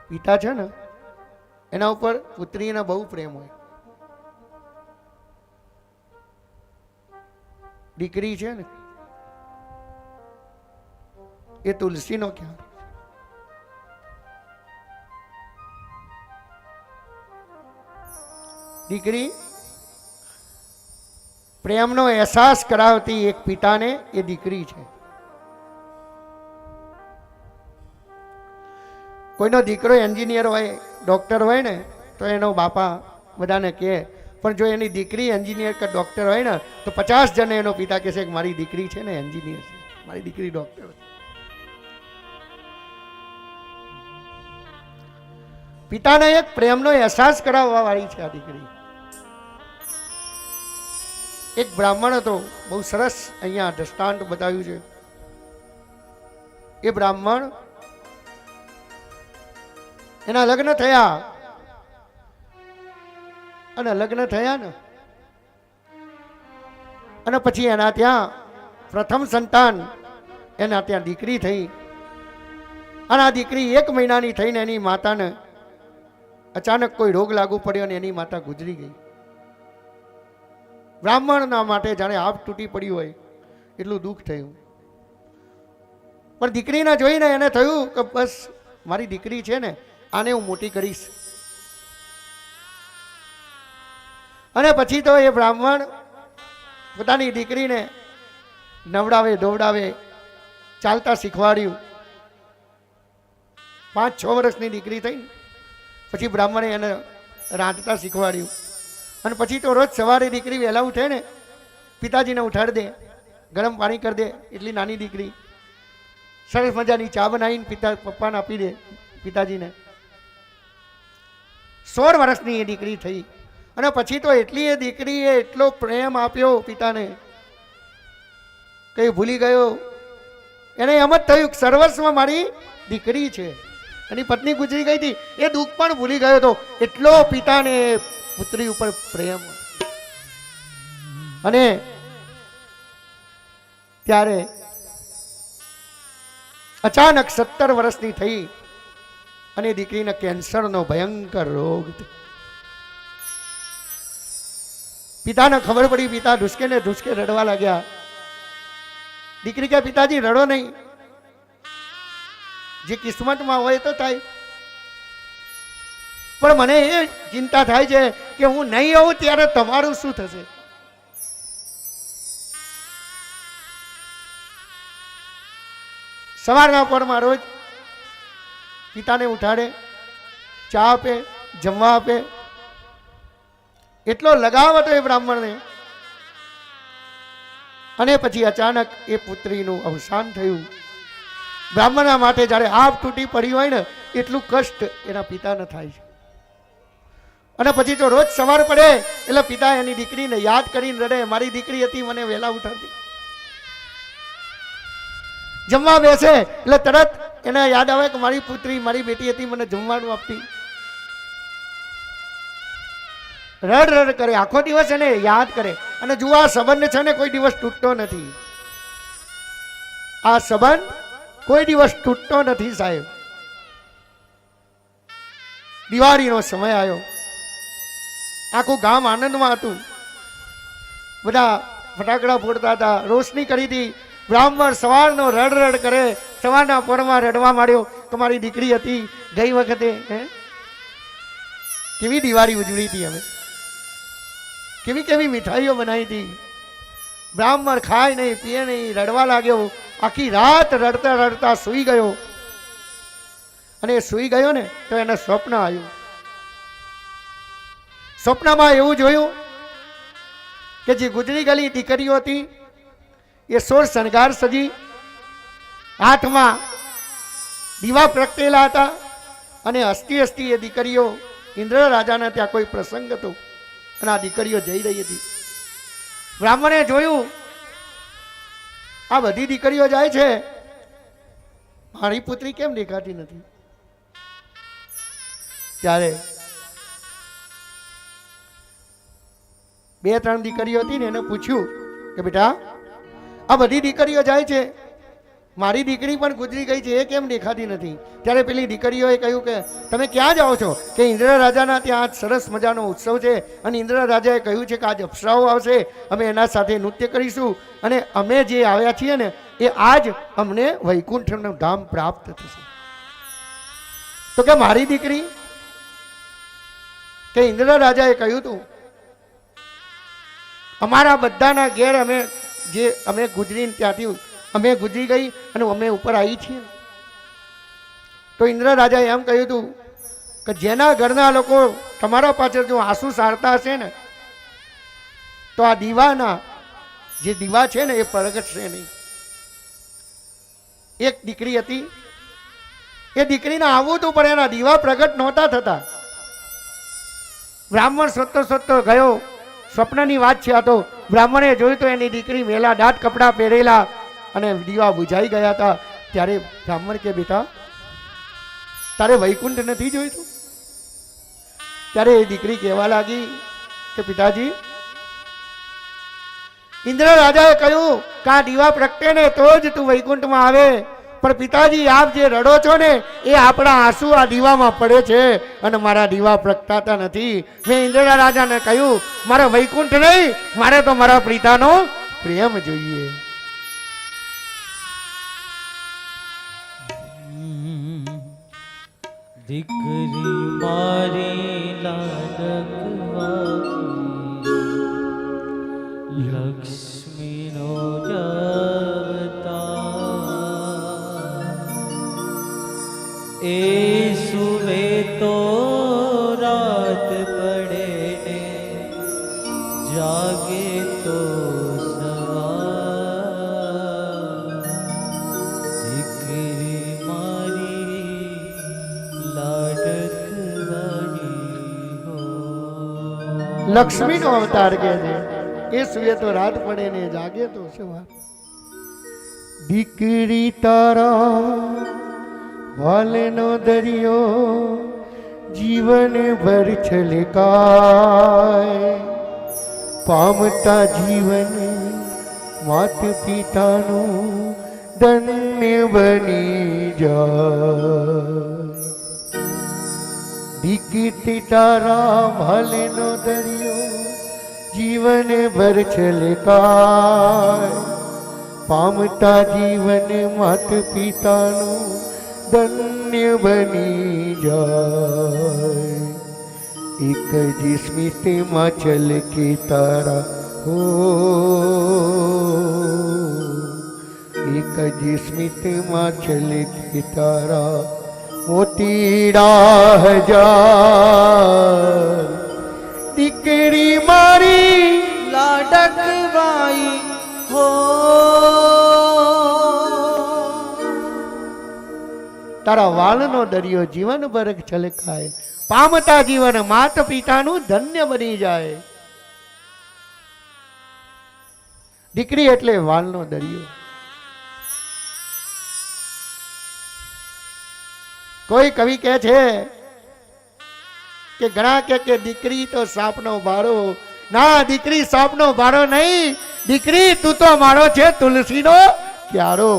પિતા છે ને એના ઉપર પુત્રીને બહુ પ્રેમ હોય. દીકરી છે ને એ તુલસીનો ક્યાં, દીકરી પ્રેમનો અહેસાસ કરાવતી એક પિતાને એ દીકરી છે. કોઈનો દીકરો એન્જિનિયર હોય, ડોક્ટર હોય ને તો એનો બાપા બધાને કહે, પણ જો એની દીકરી એન્જિનિયર કે ડોક્ટર હોય ને તો 50 જણ એનો પિતા કહે છે કે મારી દીકરી છે ને એન્જિનિયર છે, મારી દીકરી ડોક્ટર છે. પિતાને એક પ્રેમનો અહેસાસ કરાવવા વાળી છે આ દીકરી. એક બ્રાહ્મણ હતો, બહુ સરસ અહીંયા દ્રષ્ટાંત બતાવ્યું છે. એ બ્રાહ્મણ એના લગ્ન થયા અને લગ્ન થયા ને અને પછી એના ત્યાં પ્રથમ સંતાન એના ત્યાં દીકરી થઈ અને આ દીકરી 1 મહિનાની થઈને એની માતાને અચાનક કોઈ રોગ લાગુ પડ્યો અને એની માતા ગુજરી ગઈ. બ્રાહ્મણના માટે જાણે આપ તૂટી પડ્યું હોય એટલું દુઃખ થયું. પણ દીકરીને જોઈને એને થયું કે બસ મારી દીકરી છે ને આને હું મોટી કરીશ. અને પછી તો એ બ્રાહ્મણ પોતાની દીકરીને નવડાવે ધોવડાવે, ચાલતા શીખવાડ્યું. 5-6 વર્ષની દીકરી થઈ પછી બ્રાહ્મણે એને રાંધતા શીખવાડ્યું. અને પછી તો રોજ સવારે દીકરી વહેલા ઉઠે ને પિતાજીને ઉઠાડી દે, ગરમ પાણી કરી દે. એટલી નાની દીકરી સરસ મજાની ચા બનાવીને પપ્પાને આપી દે પિતાજીને. 16 વર્ષની એ દીકરી થઈ અને પછી તો એટલી એ દીકરીએ એટલો પ્રેમ આપ્યો પિતાને કે ભૂલી ગયો. એને એમ જ થયું કે સર્વસ્વ મારી દીકરી છે. એની પત્ની ગુજરી ગઈ હતી એ દુઃખ પણ ભૂલી ગયો હતો. એટલો પિતાને પુત્રી ઉપર પ્રેમ. અને ત્યારે અચાનક 17 વર્ષની થઈ અને દીકરીને કેન્સરનો ભયંકર રોગ. પિતાને ખબર પડી, પિતા ઢુસકે ને ઢુસકે રડવા લાગ્યા. દીકરી કે પિતાજી રડો નહીં, જે કિસ્મતમાં હોય તો થાય, પણ મને એ ચિંતા થાય છે કે હું નહીં આવું ત્યારે તમારું શું થશે. સવારના પરમાં રોજ પિતાને ઉઠાડે, ચા આપે, જમવા આપે. એટલો લગાવ હતો એ બ્રાહ્મણને. અને પછી અચાનક એ પુત્રીનું અવસાન થયું. બ્રાહ્મણના માટે જ્યારે આપ તૂટી પડી હોય ને એટલું કષ્ટ એના પિતાને થાય છે. અને પછી તો રોજ સવાર પડે એટલે પિતા એની દીકરીને યાદ કરીને રડે, મારી દીકરી હતી મને વહેલા ઉઠાડતી. જમવા બેસે એટલે તરત એને યાદ આવે કે મારી પુત્રી, મારી બેટી હતી, મને જમવાનું આપતી. રડ રડ કરે, આખો દિવસ એને યાદ કરે. અને જુઓ આ સંબંધ છે ને કોઈ દિવસ તૂટતો નથી. આ સંબંધ કોઈ દિવસ તૂટતો નથી સાહેબ. દિવાળીનો સમય આવ્યો, આખું ગામ આનંદમાં હતું. બધા ફટાકડા ફોડતા હતા, રોશની કરી હતી. બ્રાહ્મણ સવારનો રડ રડ કરે, સવારના પરમાં રડવા માંડ્યો કે મારી દીકરી હતી ગઈ વખતે કેવી દિવાળી ઉજવી હતી, અમે કેવી કેવી મીઠાઈઓ બનાવી હતી. બ્રાહ્મણ ખાય નહીં, પીએ નહીં, રડવા લાગ્યો. આખી રાત રડતા રડતા સૂઈ ગયો. અને સૂઈ ગયો ને તો એને સ્વપ્ન આવ્યું. સ્વપ્નમાં એવું જોયું કે જે ગુજરી ગયેલી દીકરીઓ હતી એ 16 શણગાર સજી, હાથમાં દીવા પ્રગટેલા હતા. અને હસતી હસતી એ દીકરીઓ ઇન્દ્ર રાજાના ત્યાં કોઈ પ્રસંગ હતો અને આ દીકરીઓ જઈ રહી હતી. બ્રાહ્મણે જોયું આ બધી દીકરીઓ જાય છે, મારી પુત્રી કેમ દેખાતી નથી. ત્યારે 2-3 દીકરીઓ હતી ને એને પૂછ્યું કે બેટા આ બધી દીકરીઓ જાય છે મારી દીકરી પણ ગુજરી ગઈ છે, એ કેમ દેખાતી નથી? ત્યારે પેલી દીકરીઓએ કહ્યું કે તમે ક્યાં જાઓ છો? કે ઇન્દ્ર રાજાના ત્યાં આજ સરસ મજાનો ઉત્સવ છે અને ઇન્દ્ર રાજાએ કહ્યું છે કે આજ અપ્સરાઓ આવશે, અમે એના સાથે નૃત્ય કરીશું અને અમે જે આવ્યા છીએ ને એ આજ અમને વૈકુંઠનું ધામ પ્રાપ્ત થશે. તો કે મારી દીકરી, કે ઇન્દ્ર રાજાએ કહ્યું હતું અમારા બધાના ઘેર અમે ગુજરીને ત્યાંથી અમે ગુજરી ગઈ અને અમે ઉપર આવી છીએ. તો ઇન્દ્ર રાજાએ એમ કહ્યું હતું કે જેના ઘરના લોકો તમારા પાછળ જો આંસુ સારતા હશે ને તો આ દીવાના જે દીવા છે ને એ પ્રગટશે નહીં. એક દીકરી હતી, એ દીકરીને આવવું હતું પણ એના દીવા પ્રગટ નહોતા થતા. બ્રાહ્મણ શોધતો ગયો, સ્વપ્નની વાત છે આ તો. બ્રાહ્મણે જોયું તો એની દીકરી મેલા દાટ કપડાં પહેરેલા અને દીવા બુઝાઈ ગયા હતા. ત્યારે બ્રાહ્મણ કે બેટા તારે વૈકુંઠ નથી જોઈતું? ત્યારે એ દીકરી કહેવા લાગી કે પિતાજી, ઇન્દ્ર રાજાએ કહ્યું કે આ દીવા પ્રગટે ને તો જ તું વૈકુંઠમાં આવે. પણ પિતાજી આપ જે રડો છો ને એ આપણા આંસુ આ દીવામાં પડે છે અને મારા દીવા પ્રગટાતા નથી. મેં ઇન્દ્ર રાજાને કહ્યું મારે વૈકુંઠ નહીં, મારે તો મારા પિતાનો પ્રેમ જોઈએ. દીકરી મારી લાડકવાળી લક્ષ્મીનો જવતા એ સુવે તો રાત પડે ને જાગે તો સવાર. દીકરી મારી લક્ષ્મીનો અવતાર કે છે, એ સુવે તો રાત પડે ને જાગે તો સવાર. દીકરી તારા વાલનો દરિયો જીવન ભર છલકાય, પામતા જીવન માત પિતાનું ધન્ય બની જાય. દીકરી તારા ભાલેનો દરિયો જીવન ભર છલકાય, પામતા જીવન માત પિતાનું ધન્ય બની જાય. એક જ સ્મિતમાં છલકે તારા હો, એક જ સ્મિતમાં છલકે તારા મોતીડા હજાર. દીકરી મારી લાડકવાઈ હો, તારા વાલનો દરિયો જીવન ભર છલકાય, પામતા જીવન માત પિતાનું ધન્ય બની જાય. દીકરી એટલે વાલનો દરિયો. કોઈ કવિ કહે છે કે ઘણા કે દીકરી તો સાપનો ભારો. ના, દીકરી સાપનો ભારો નહીં, દીકરી તું તો મારો છે તુલસીનો ક્યારો.